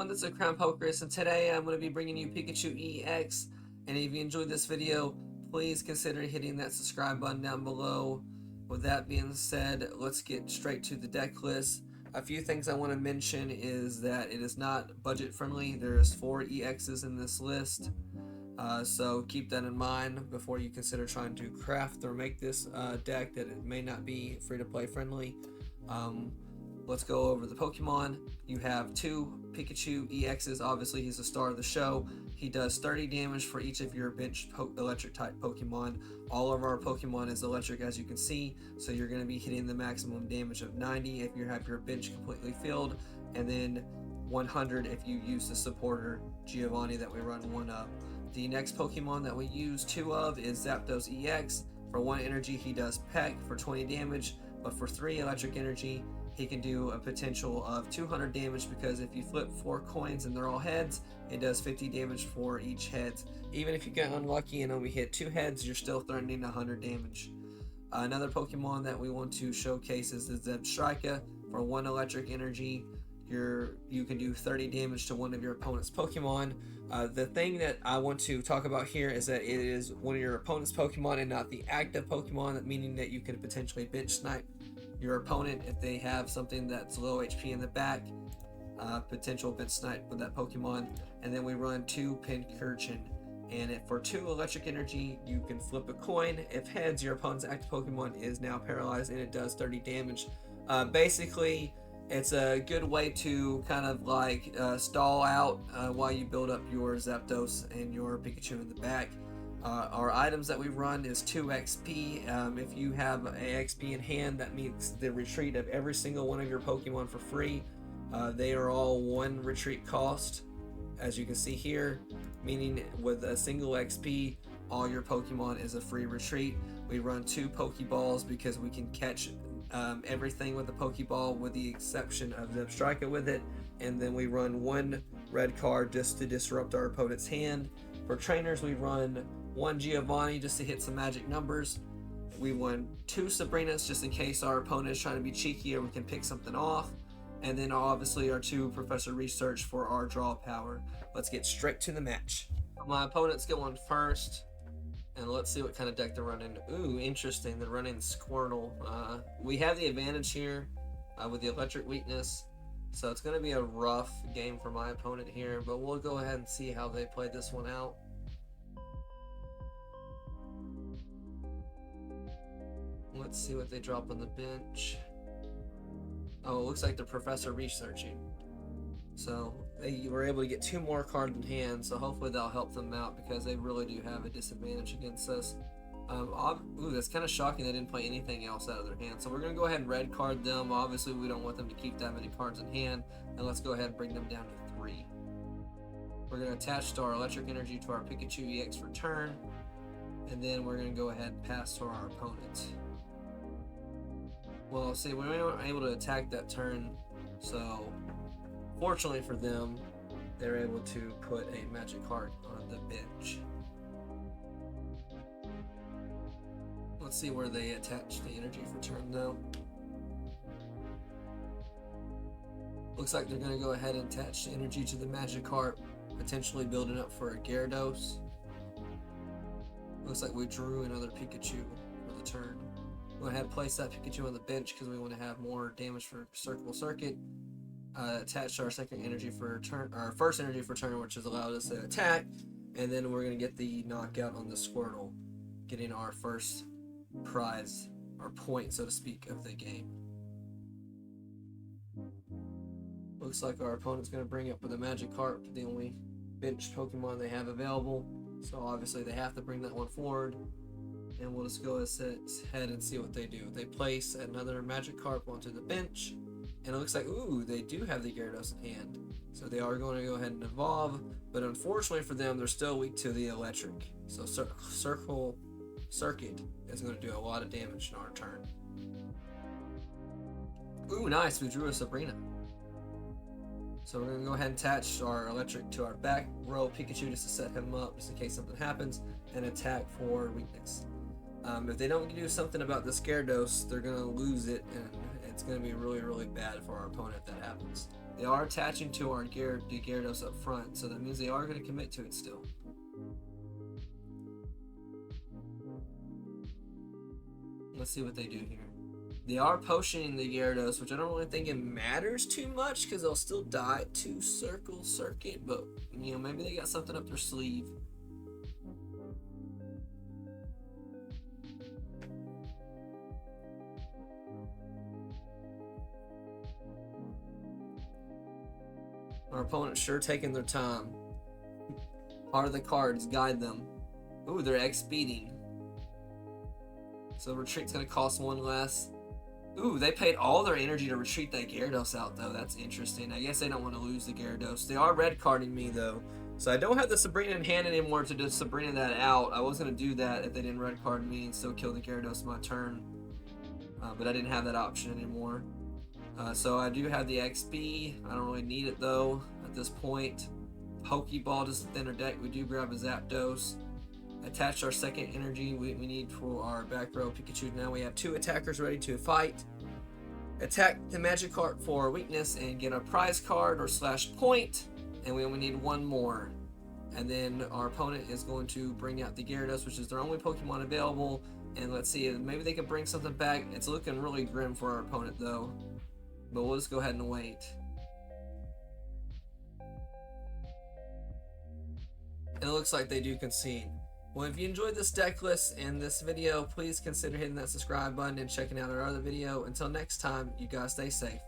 everyone, this is Crown Pokerist, and today I'm going to be bringing you Pikachu EX. And if you enjoyed this video, please consider hitting that subscribe button down below. With that being said, let's get straight to the deck list. A few things I want to mention is that it is not budget friendly. There's 4 EXs in this list, so keep that in mind before you consider trying to craft or make this deck, that it may not be free to play friendly. Let's go over the Pokemon. You have 2 Pikachu EXs. Obviously, he's the star of the show. He does 30 damage for each of your bench electric type Pokemon. All of our Pokemon is electric, as you can see, so you're going to be hitting the maximum damage of 90 if you have your bench completely filled, and then 100 if you use the supporter Giovanni that we run 1 of. The next Pokemon that we use 2 of is Zapdos EX. For 1 energy, he does Peck for 20 damage, but for 3 electric energy, he can do a potential of 200 damage, because if you flip 4 coins and they're all heads, it does 50 damage for each heads. Even if you get unlucky and only hit 2 heads, you're still threatening 100 damage. Another Pokemon that we want to showcase is the Zebstrika. For 1 electric energy, you can do 30 damage to one of your opponent's Pokemon. The thing that I want to talk about here is that it is one of your opponent's Pokemon and not the active Pokemon, meaning that you could potentially bench snipe your opponent if they have something that's low HP in the back. Potential bench snipe with that Pokemon. And then we run 2 Pincurchin. And for 2 electric energy, you can flip a coin. If heads, your opponent's active Pokemon is now paralyzed and it does 30 damage. Basically, it's a good way to kind of like stall out while you build up your Zapdos and your Pikachu in the back. Our items that we run is 2 XP. If you have a XP in hand, that means the retreat of every single one of your Pokemon for free. They are all 1 retreat cost, as you can see here, meaning with a single XP, all your Pokemon is a free retreat. We run 2 Pokeballs because we can catch everything with the Pokeball, with the exception of Zebstrika with it. And then we run 1 red card just to disrupt our opponent's hand. For trainers, we run 1 Giovanni just to hit some magic numbers. We won 2 Sabrinas just in case our opponent is trying to be cheeky or we can pick something off. And then obviously our 2 Professor Research for our draw power. Let's get straight to the match. My opponent's going first, and let's see what kind of deck they're running. Ooh, interesting. They're running Squirtle. We have the advantage here with the electric weakness, so it's going to be a rough game for my opponent here, but we'll go ahead and see how they play this one out. Let's see what they drop on the bench. Oh, it looks like the Professor Researching. So they were able to get 2 more cards in hand, so hopefully that'll help them out, because they really do have a disadvantage against us. Ooh, that's kind of shocking they didn't play anything else out of their hand. So we're going to go ahead and red card them. Obviously, we don't want them to keep that many cards in hand. And let's go ahead and bring them down to 3. We're going to attach to our electric energy to our Pikachu EX for turn. And then we're going to go ahead and pass to our opponent. Well, see, we weren't able to attack that turn, so fortunately for them, they're able to put a magic card on the bench. Let's see where they attach the energy for turn though. Looks like they're going to go ahead and attach the energy to the Magikarp, potentially building up for a Gyarados. Looks like we drew another Pikachu for the turn. Go ahead and place that Pikachu on the bench because we want to have more damage for Circuit. Attach our second energy for turn, our first energy for turn, which has allowed us to attack, and then we're going to get the knockout on the Squirtle, getting our first prize, or point, so to speak, of the game. Looks like our opponent's going to bring up with a Magikarp, the only bench Pokemon they have available, so obviously they have to bring that one forward. And we'll just go ahead and see what they do. They place another Magikarp onto the bench, and it looks like, ooh, they do have the Gyarados in hand. So they are going to go ahead and evolve, but unfortunately for them, they're still weak to the electric. So Circuit is going to do a lot of damage in our turn. Ooh, nice, we drew a Sabrina. So we're going to go ahead and attach our electric to our back row Pikachu just to set him up, just in case something happens, and attack for weakness. If they don't do something about the Gyarados, they're going to lose it, and it's going to be really, really bad for our opponent if that happens. They are attaching to our Gyarados up front, so that means they are going to commit to it still. Let's see what they do here. They are potioning the Gyarados, which I don't really think it matters too much because they'll still die to Circle Circuit, but you know, maybe they got something up their sleeve. Our opponent's sure taking their time. Part of the cards guide them. Ooh, they're X-speeding. So retreat's gonna cost one less. Ooh, they paid all their energy to retreat that Gyarados out though. That's interesting. I guess they don't want to lose the Gyarados. They are red carding me though. So I don't have the Sabrina in hand anymore to just Sabrina that out. I was gonna do that if they didn't red card me and still kill the Gyarados my turn. But I didn't have that option anymore. So I do have the XP. I don't really need it though at this point. Pokeball is a thinner deck. We do grab a Zapdos. Attach our second energy we need for our back row Pikachu. Now we have 2 attackers ready to fight. Attack the Magikarp for weakness and get a prize card or slash point. And we only need 1 more. And then our opponent is going to bring out the Gyarados, which is their only Pokemon available. And let's see, maybe they can bring something back. It's looking really grim for our opponent though. But we'll just go ahead and wait. And it looks like they do concede. Well, if you enjoyed this deck list and this video, please consider hitting that subscribe button and checking out our other video. Until next time, you guys stay safe.